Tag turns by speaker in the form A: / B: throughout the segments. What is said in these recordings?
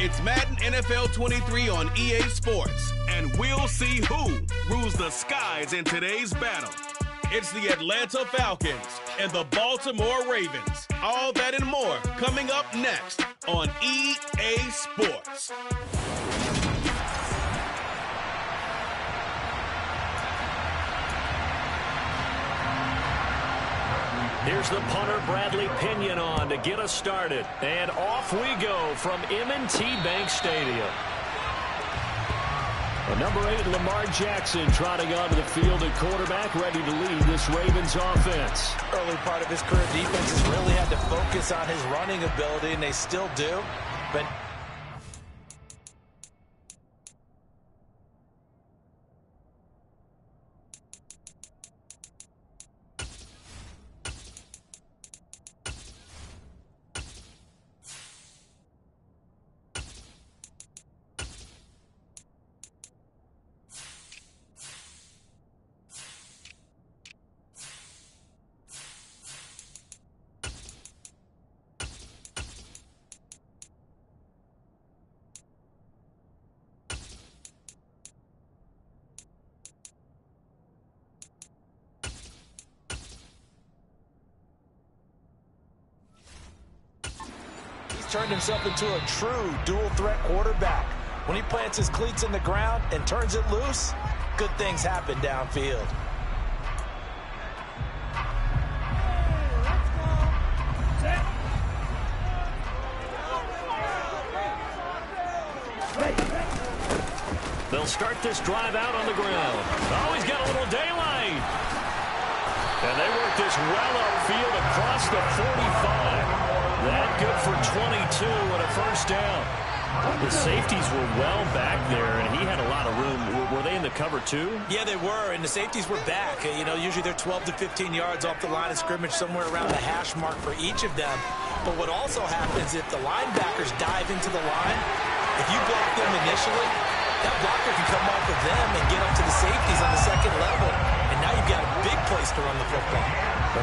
A: It's Madden NFL 23 on EA Sports, and we'll see who rules the skies in today's battle. It's the Atlanta Falcons and the Baltimore Ravens. All that and more coming up next on EA Sports.
B: Here's the punter, Bradley Pinion, on to get us started. And off we go from M&T Bank Stadium. Number 8, Lamar Jackson, trotting onto the field at quarterback, ready to lead this Ravens offense.
C: Early part of his career, defense has really had to focus on his running ability, and they still do. But turned himself into a true dual-threat quarterback. When he plants his cleats in the ground and turns it loose, good things happen downfield.
B: They'll start this drive out on the ground. Oh, he's got a little daylight. And they work this well upfield across the 45. That good for 22 and a first down. The safeties were well back there, and he had a lot of room. Were they in the cover too?
C: Yeah, they were, and the safeties were back. You know, usually they're 12 to 15 yards off the line of scrimmage, somewhere around the hash mark for each of them. But what also happens if the linebackers dive into the line, if you block them initially, that blocker can come off of them and get up to the safeties on the second level. And now you've got a big place to run the football.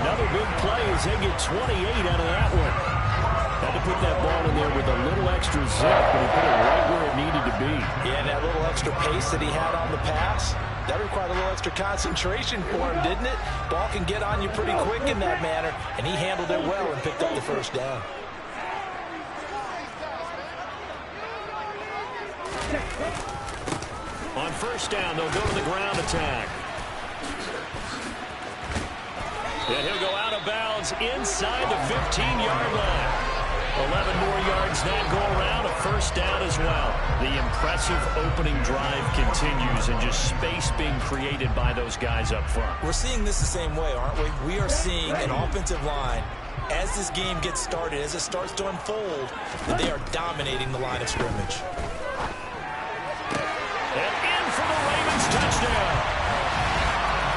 B: Another big play as they get 28 out of that one. Had to put that ball in there with a little extra zip, but he put it right where it needed to be.
C: Yeah, and that little extra pace that he had on the pass, that required a little extra concentration for him, didn't it? Ball can get on you pretty quick in that manner, and he handled it well and picked up the first down.
B: On first down, they'll go to the ground attack. And he'll go out of bounds inside the 15-yard line. 11 more yards that go around, a first down as well. The impressive opening drive continues, and just space being created by those guys up front.
C: We're seeing this the same way, aren't we? We are seeing an offensive line, as this game gets started, as it starts to unfold, that they are dominating the line of scrimmage.
B: And in for the Ravens touchdown.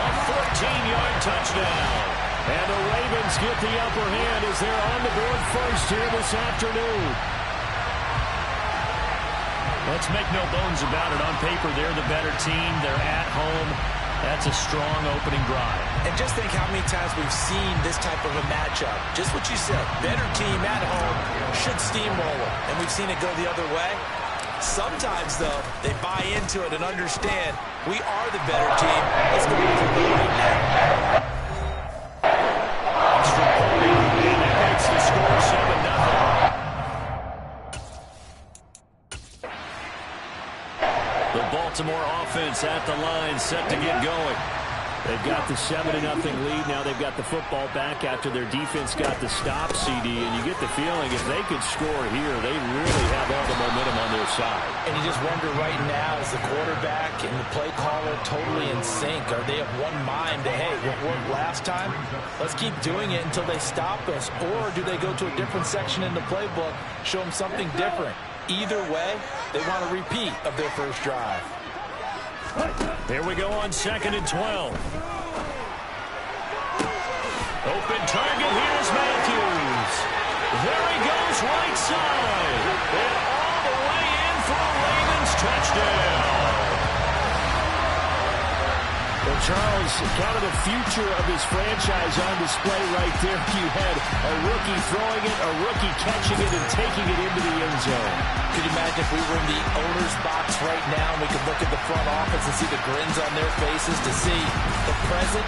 B: A 14-yard touchdown. And the Ravens get the upper hand as they're on the board first here this afternoon. Let's make no bones about it. On paper, they're the better team. They're at home. That's a strong opening drive.
C: And just think how many times we've seen this type of a matchup. Just what you said, better team at home should steamroll them. And we've seen it go the other way. Sometimes, though, they buy into it and understand we are the better team. Let's go for it right now.
B: And that makes the score 7-0. The Baltimore offense at the line, set to get going. They've got the 7-0 lead. Now they've got the football back after their defense got the stop, CD. And you get the feeling if they could score here, they really have all the momentum on their side.
C: And you just wonder right now, is the quarterback and the play caller totally in sync? Are they of one mind that, hey, what worked last time, let's keep doing it until they stop us? Or do they go to a different section in the playbook, show them something different? Either way, they want a repeat of their first drive.
B: Here we go on 2nd and 12. Open target, here's Matthews. There he goes, right side. And all the way in for a Ravens touchdown. The Charles, kind of the future of this franchise on display right there. You had a rookie throwing it, a rookie catching it, and taking it into the end zone.
C: Could you imagine if we were in the owner's box right now and we could look at the front office and see the grins on their faces to see the present?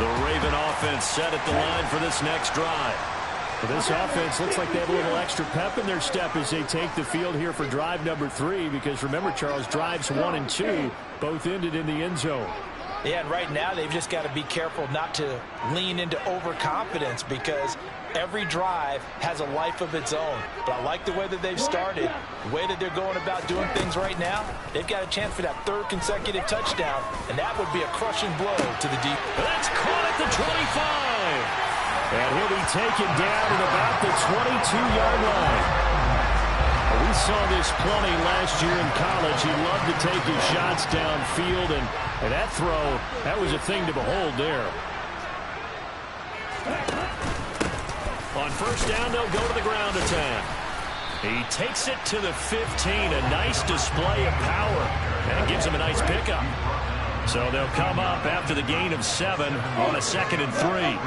B: The Raven offense set at the line for this next drive. Well, this offense looks like they have a little extra pep in their step as they take the field here for drive number 3, because remember, Charles, drives 1 and 2 both ended in the end zone.
C: Yeah, and right now they've just got to be careful not to lean into overconfidence, because every drive has a life of its own. But I like the way that they've started, the way that they're going about doing things right now. They've got a chance for that 3rd consecutive touchdown, and that would be a crushing blow to the deep.
B: That's caught at the 25. And he'll be taken down at about the 22-yard line. We saw this plenty last year in college. He loved to take his shots downfield, and that throw, that was a thing to behold there. On first down, they'll go to the ground attack. He takes it to the 15, a nice display of power, and it gives him a nice pickup. So they'll come up after the gain of 7 on a 2nd and 3.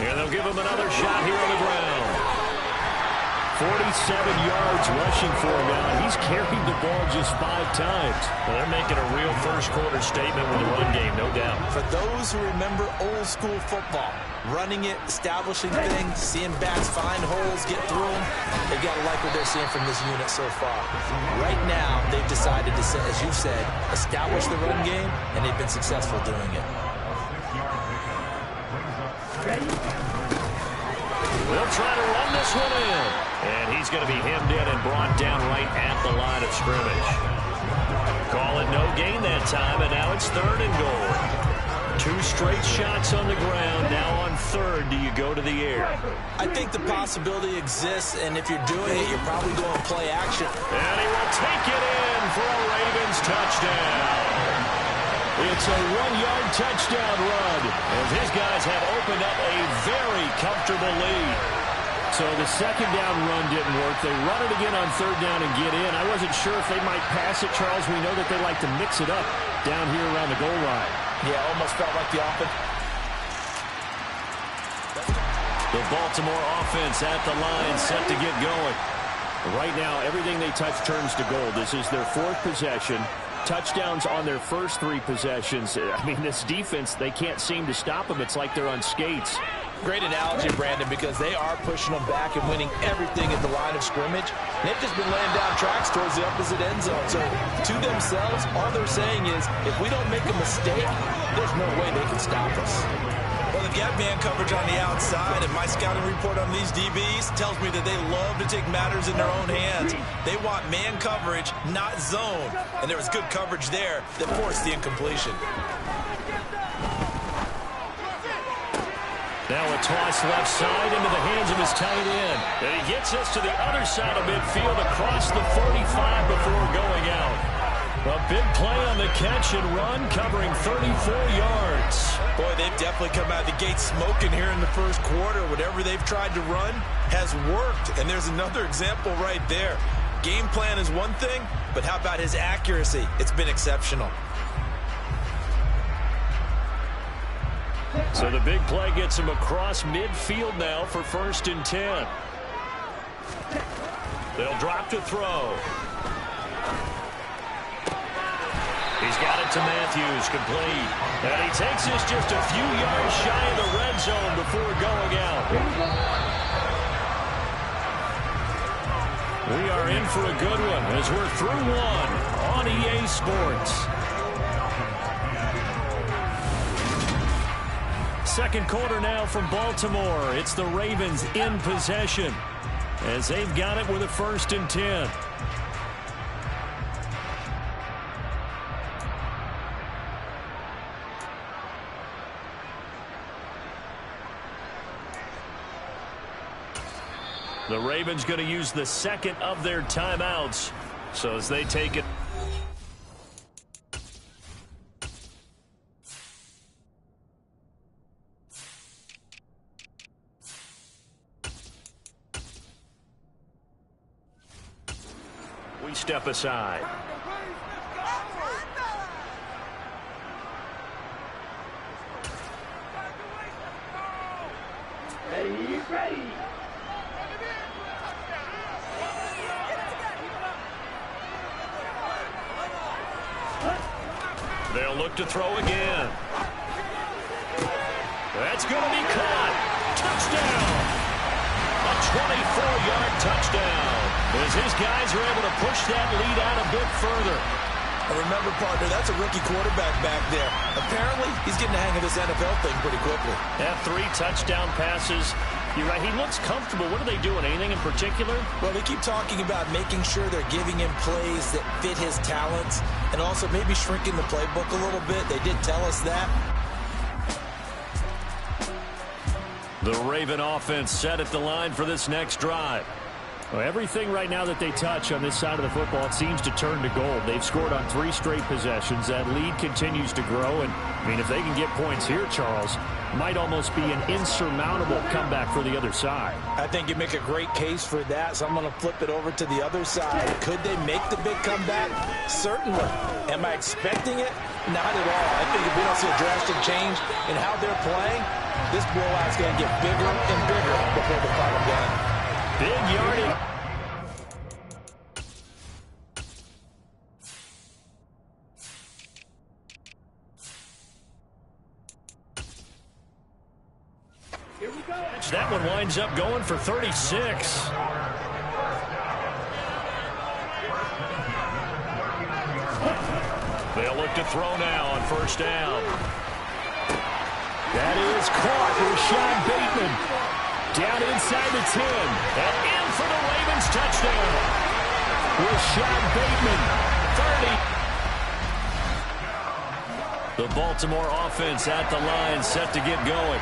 B: And they'll give him another shot here on the ground. 47 yards rushing for him now. He's carried the ball just 5 times. Well, they're making a real first-quarter statement with the run game, no doubt.
C: For those who remember old-school football, running it, establishing things, seeing backs find holes, get through them, they've got to like what they're seeing from this unit so far. Right now, they've decided to, as you said, establish the run game, and they've been successful doing it.
B: They'll try to run this one in. And he's going to be hemmed in and brought down right at the line of scrimmage. Call it no gain that time, and now it's 3rd and goal. 2 straight shots on the ground. Now on 3rd, do you go to the air?
C: I think the possibility exists, and if you're doing it, you're probably going play action.
B: And he will take it in for a Ravens touchdown. It's a 1-yard touchdown run, as his guys have opened up a very comfortable lead. So the 2nd down run didn't work. They run it again on 3rd down and get in. I wasn't sure if they might pass it, Charles. We know that they like to mix it up down here around the goal line.
C: Yeah, almost felt like the offense.
B: The Baltimore offense at the line, set to get going. Right now, everything they touch turns to gold. This is their 4th possession. Touchdowns on their first 3 possessions. I mean, this defense, they can't seem to stop them. It's like they're on skates.
C: Great analogy, Brandon, because they are pushing them back and winning everything at the line of scrimmage. They've just been laying down tracks towards the opposite end zone. So to themselves, all they're saying is, if we don't make a mistake, there's no way they can stop us. Well, they've got man coverage on the outside, and my scouting report on these DBs tells me that they love to take matters in their own hands. They want man coverage, not zone. And there was good coverage there that forced the incompletion.
B: Now a toss left side into the hands of his tight end. And he gets us to the other side of midfield across the 45 before going out. A big play on the catch and run, covering 34 yards.
C: Boy, they've definitely come out of the gate smoking here in the first quarter. Whatever they've tried to run has worked. And there's another example right there. Game plan is one thing, but how about his accuracy? It's been exceptional.
B: So the big play gets him across midfield now for 1st and 10. They'll drop to throw. He's got it to Matthews, complete. And he takes this just a few yards shy of the red zone before going out. We are in for a good one as we're through 1 on EA Sports. 2nd quarter now from Baltimore. It's the Ravens in possession as they've got it with a 1st and 10. The Ravens going to use the 2nd of their timeouts. So as they take it. step aside.
D: Ready.
B: They'll look to throw again. That's going to be caught. Touchdown. A 24-yard touchdown. As his guys are able to push that lead out a bit further.
C: Remember, partner, that's a rookie quarterback back there. Apparently, he's getting the hang of this NFL thing pretty quickly.
B: Have 3 touchdown passes. You're right, he looks comfortable. What are they doing? Anything in particular?
C: Well, they keep talking about making sure they're giving him plays that fit his talents and also maybe shrinking the playbook a little bit. They did tell us that.
B: The Raven offense set at the line for this next drive. Well, everything right now that they touch on this side of the football, it seems to turn to gold. They've scored on 3 straight possessions. That lead continues to grow. And, I mean, if they can get points here, Charles, might almost be an insurmountable comeback for the other side.
C: I think you make a great case for that, so I'm going to flip it over to the other side. Could they make the big comeback? Certainly. Am I expecting it? Not at all. I think if we don't see a drastic change in how they're playing, this blowout's going to get bigger and bigger before the final game.
B: Big yardage.
D: Here we go.
B: That one winds up going for 36. They'll look to throw now on first down. That is caught. Rashad Bateman down inside the 10. And in for the Ravens touchdown. Rashad Bateman, 30. The Baltimore offense at the line, set to get going.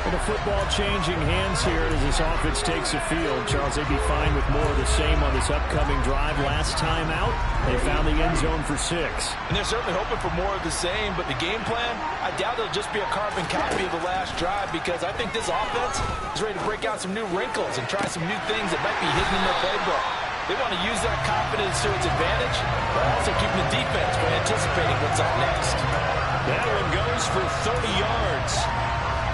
B: And the football changing hands here as this offense takes the field. Charles, they'd be fine with more of the same on this upcoming drive. Last time out, they found the end zone for 6.
C: And they're certainly hoping for more of the same, but the game plan, I doubt it'll just be a carbon copy of the last drive, because I think this offense is ready to break out some new wrinkles and try some new things that might be hidden in their playbook. They want to use that confidence to its advantage, but also keeping the defense from anticipating what's up next.
B: That one goes for 30 yards.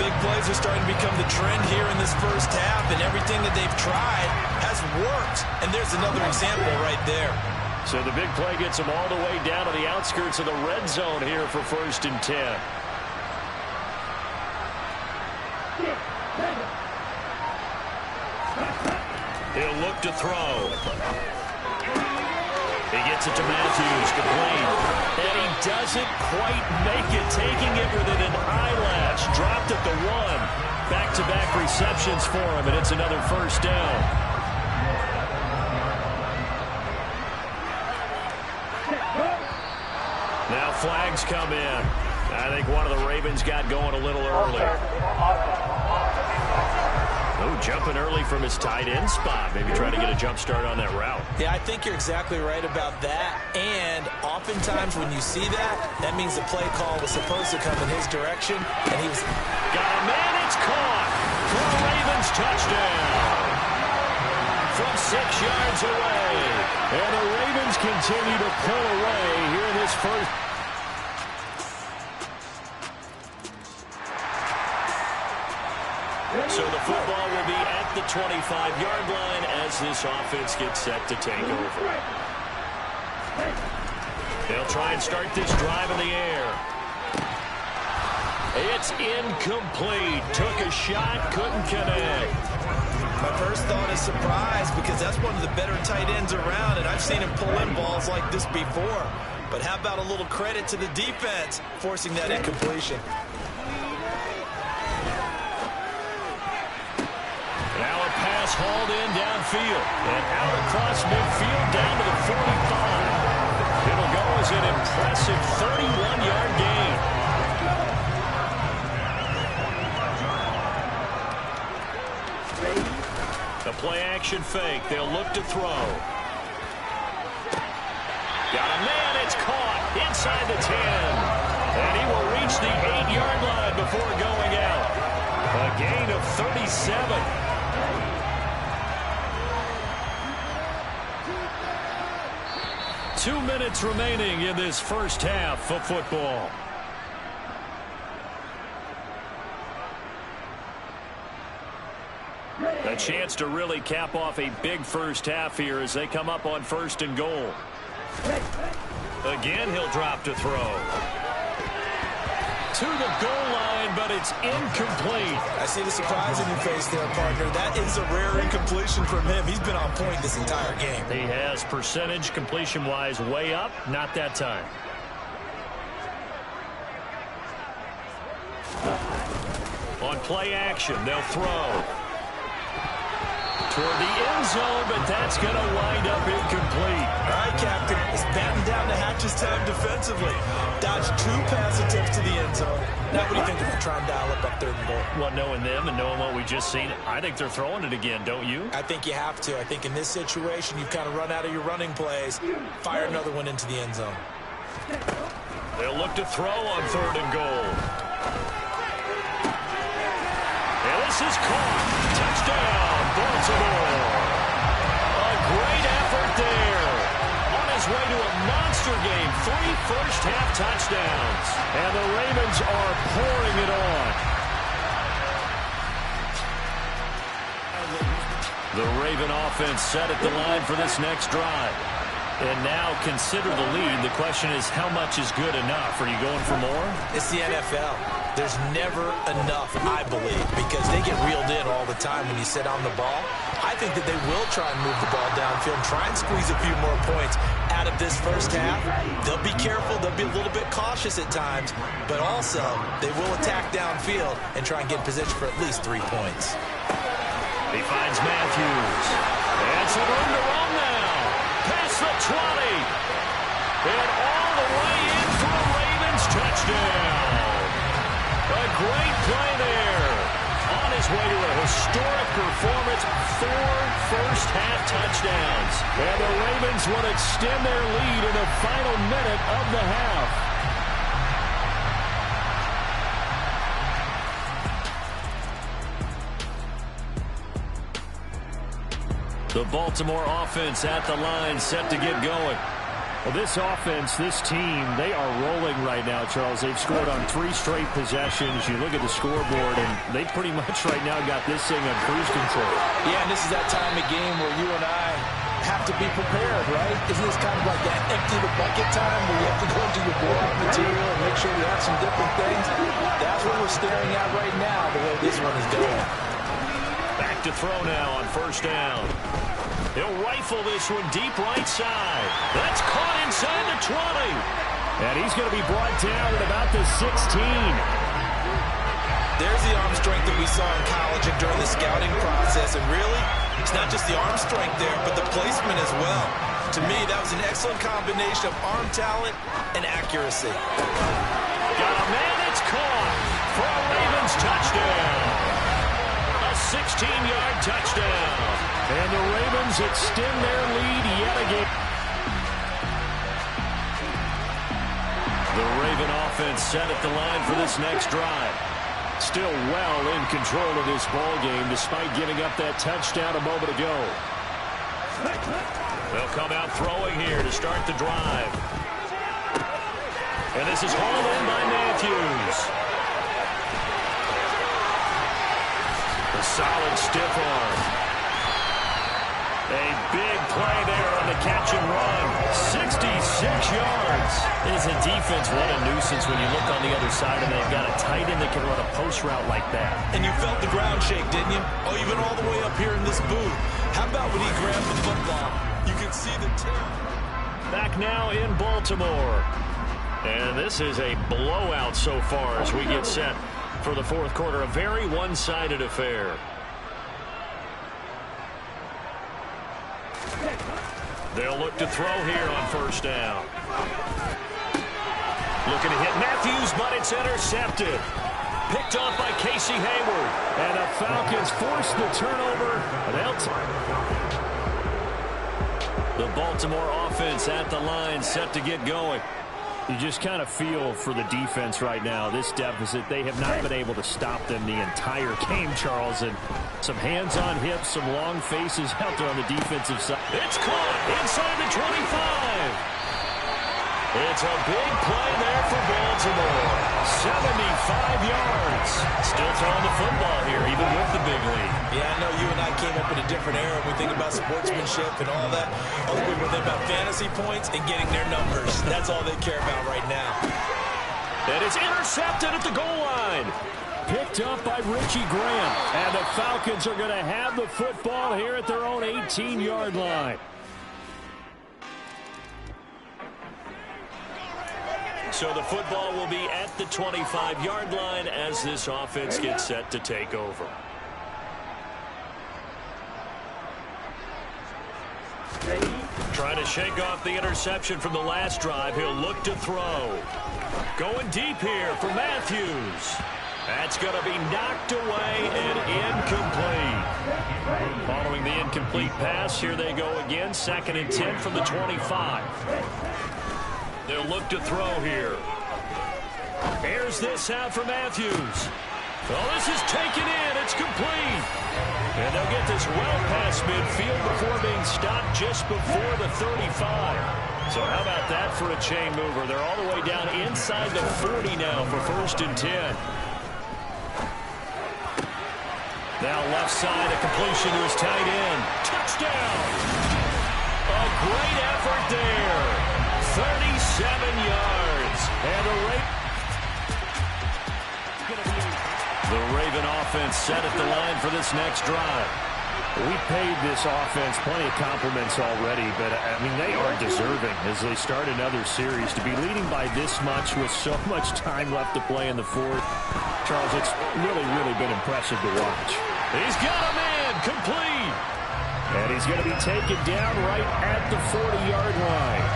C: Big plays are starting to become the trend here in this first half, and everything that they've tried has worked. And there's another example right there.
B: So the big play gets them all the way down to the outskirts of the red zone here for 1st and 10. He'll look to throw. He gets it to Matthews, complete. And he doesn't quite make it, taking it within an eyelash. Dropped at the 1. Back-to-back receptions for him, and it's another first down. Now flags come in. I think one of the Ravens got going a little early. Oh, jumping early from his tight end spot. Maybe trying to get a jump start on that route.
C: Yeah, I think you're exactly right about that. And oftentimes when you see that, that means the play call was supposed to come in his direction. And he was...
B: Got a man, it's caught for a Ravens touchdown. From 6 yards away. And the Ravens continue to pull away here in this first. So the football will be at the 25-yard line as this offense gets set to take over. They'll try and start this drive in the air. It's incomplete. Took a shot, couldn't connect.
C: My first thought is surprise, because that's one of the better tight ends around, and I've seen him pull in balls like this before. But how about a little credit to the defense forcing that incompletion?
B: Now a pass hauled in downfield and out across midfield down to the 45. It'll go as an impressive 31-yard gain. The play-action fake. They'll look to throw. Got a man. It's caught inside the 10. And he will reach the 8-yard line before going out. A gain of 37. 2 minutes remaining in this first half of football. A chance to really cap off a big first half here as they come up on 1st and goal. Again, he'll drop to throw. To the goal line, but it's incomplete.
C: I see the surprise in your face there, partner. That is a rare incompletion from him. He's been on point this entire game.
B: He has percentage completion-wise way up. Not that time. On play action, they'll throw. Toward the end zone, but that's going to wind up incomplete.
C: All right, Captain. It's batten down the hatches time defensively. Dodged 2 pass attempts to the end zone. Now, what do you think they're going to try and dial up 3rd and goal?
B: Well, knowing them and knowing what we just seen, I think they're throwing it again, don't you?
C: I think you have to. I think in this situation, you've kind of run out of your running plays. Fire another one into the end zone.
B: They'll look to throw on 3rd and goal. And this is caught. Touchdown, Baltimore. A great effort there. On his way to a monster game. 3 first-half touchdowns. And the Ravens are pouring it on. The Raven offense set at the line for this next drive. And now consider the lead. The question is, how much is good enough? Are you going for more?
C: It's the NFL. There's never enough, I believe, because they get reeled in all the time when you sit on the ball. I think that they will try and move the ball downfield and try and squeeze a few more points out of this first half. They'll be careful. They'll be a little bit cautious at times, but also they will attack downfield and try and get in position for at least 3 points.
B: He finds Matthews. And some room to run now. Past the 20. And all the way in for a Ravens touchdown. A great play there. On his way to a historic performance, 4 first-half touchdowns. And the Ravens will extend their lead in the final minute of the half. The Baltimore offense at the line, set to get going. Well, this offense, this team, they are rolling right now, Charles. They've scored on 3 straight possessions. You look at the scoreboard, and they pretty much right now got this thing on cruise control.
C: Yeah, and this is that time of game where you and I have to be prepared, right? Isn't this kind of like that empty the bucket time where you have to go into your blow-up material and make sure you have some different things? That's what we're staring at right now, the way this one is going.
B: Back to throw now on 1st down. He'll rifle this one deep right side. That's caught inside the 20. And he's going to be brought down at about the 16.
C: There's the arm strength that we saw in college and during the scouting process. And really, it's not just the arm strength there, but the placement as well. To me, that was an excellent combination of arm talent and accuracy.
B: Got a man, it's caught for a Ravens touchdown. A 16-yard touchdown. And the Ravens extend their lead yet again. The Raven offense set at the line for this next drive. Still well in control of this ball game despite giving up that touchdown a moment ago. They'll come out throwing here to start the drive. And this is hauled in by Matthews. A solid stiff arm. A big play there on the catch and run. 66 yards. As a defense, what a nuisance when you look on the other side and they've got a tight end that can run a post route like that.
C: And you felt the ground shake, didn't you? Oh, even all the way up here in this booth. How about when he grabbed the football? You could see the tip.
B: Back now in Baltimore. And this is a blowout so far as we get set for the 4th quarter. A very one-sided affair. They'll look to throw here on 1st down. Looking to hit Matthews, but it's intercepted. Picked off by Casey Hayward. And the Falcons force the turnover. The Baltimore offense at the line, set to get going. You just kind of feel for the defense right now. This deficit, they have not been able to stop them the entire game, Charles. And some hands on hips, some long faces out there on the defensive side. It's caught inside the 25. It's a big play there for Baltimore. 75 yards. Still throwing the football here, even with the big lead.
C: Yeah, I know you and I came up in a different era. We think about sportsmanship and all that. Other people think about fantasy points and getting their numbers. That's all they care about right now.
B: And it's intercepted at the goal line. Picked up by Richie Graham. And the Falcons are going to have the football here at their own 18-yard line. So the football will be at the 25-yard line as this offense gets set to take over. Trying to shake off the interception from the last drive. He'll look to throw. Going deep here for Matthews. That's going to be knocked away and incomplete. Following the incomplete pass, here they go again. 2nd and 10 from the 25. They'll look to throw here. Here's this out for Matthews. Oh, this is taken in. It's complete. And they'll get this well past midfield before being stopped just before the 35. So how about that for a chain mover? They're all the way down inside the 40 now for 1st and 10. Now left side, a completion to his tight end. Touchdown! A great effort there. 37 yards. And the Raven offense set at the line for this next drive. We paid this offense plenty of compliments already, but, I mean, they are deserving as they start another series. To be leading by this much with so much time left to play in the 4th, Charles, it's really, really been impressive to watch. He's got a man complete. And he's going to be taken down right at the 40-yard line.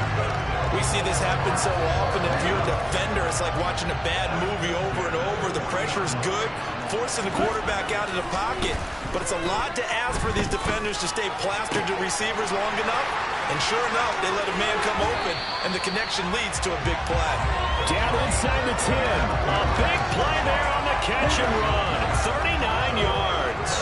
C: We see this happen so often. If you're a defender, it's like watching a bad movie over and over. The pressure is good, forcing the quarterback out of the pocket. But it's a lot to ask for these defenders to stay plastered to receivers long enough. And sure enough, they let a man come open, and the connection leads to a big play.
B: Down inside the 10. A big play there on the catch and run. 39 yards.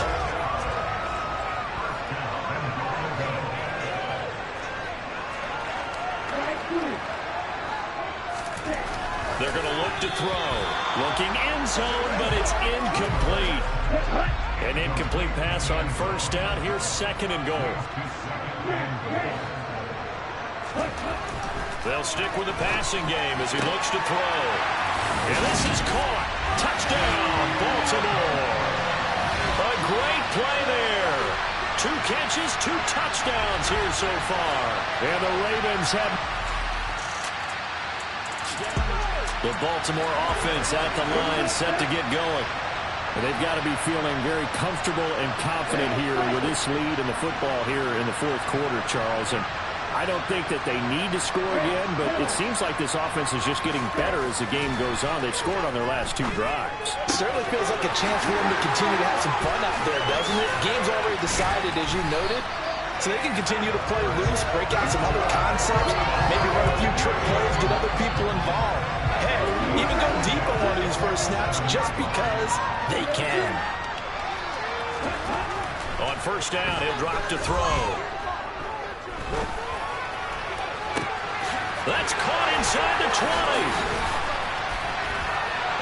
B: They're going to look to throw. Looking end zone, but it's incomplete. An incomplete pass on 1st down. Here's 2nd and goal. They'll stick with the passing game as he looks to throw. And this is caught. Touchdown, Baltimore. A great play there. 2 catches, 2 touchdowns here so far. And the Ravens have... The Baltimore offense at the line set to get going. They've got to be feeling very comfortable and confident here with this lead in the football here in the 4th quarter, Charles. And I don't think that they need to score again, but it seems like this offense is just getting better as the game goes on. They've scored on their last 2 drives.
C: Certainly feels like a chance for them to continue to have some fun out there, doesn't it? Game's already decided, as you noted. So they can continue to play loose, break out some other concepts, maybe run a few trick plays, get other people involved. Hey, even go deep on one of these first snaps just because they can.
B: On 1st down, he'll drop to throw. That's caught inside the 20.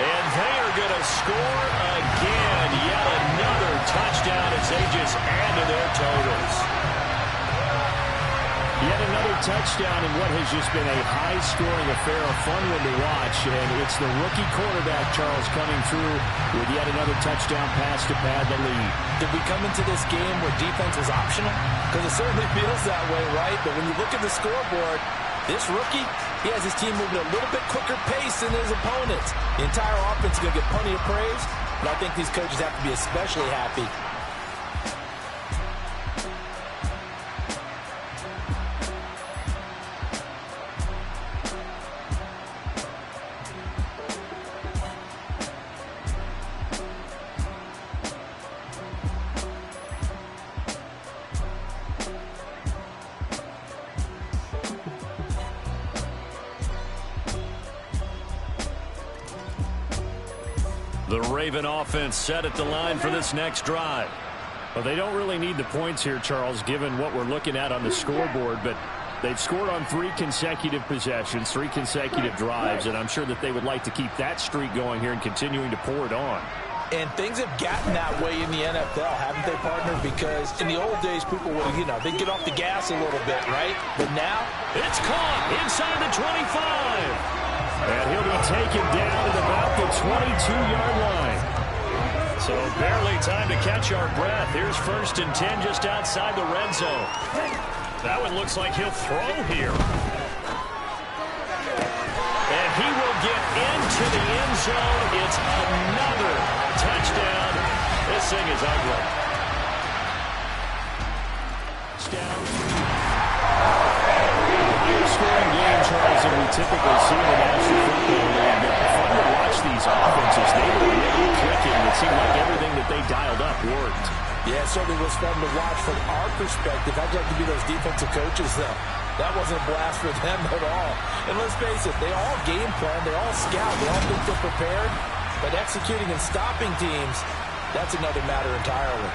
B: And they are going to score again. Yet another touchdown as they just add to their totals. Yet another touchdown in what has just been a high-scoring affair, a fun one to watch. And it's the rookie quarterback, Charles, coming through with yet another touchdown pass to pad the lead.
C: Did we come into this game where defense was optional? Because it certainly feels that way, right? But when you look at the scoreboard, this rookie, he has his team moving a little bit quicker pace than his opponents. The entire offense is going to get plenty of praise, but I think these coaches have to be especially happy.
B: The Raven offense set at the line for this next drive. Well, they don't really need the points here, Charles, given what we're looking at on the scoreboard, but They've scored on 3 consecutive possessions, 3 consecutive drives, and I'm sure that they would like to keep that streak going here and continuing to pour it on.
C: And things have gotten that way in the NFL, haven't they, partner? Because in the old days, people would, they'd get off the gas a little bit, right? But now,
B: it's caught inside the 25. And he'll be taken down at about the 22-yard line. So barely time to catch our breath. Here's 1st and 10 just outside the red zone. That one looks like he'll throw here. And he will get into the end zone. It's another touchdown. This thing is ugly. Touchdown. Higher scoring game, Charles, than we typically see in the National Football League. But fun to watch these offenses. They were really clicking. It seemed like everything that they dialed up worked.
C: Yeah, it certainly was fun to watch from our perspective. I'd love to be those defensive coaches, though. That wasn't a blast for them at all. And let's face it, they all game plan, they all scout, they all think they're prepared. But executing and stopping teams, that's another matter entirely.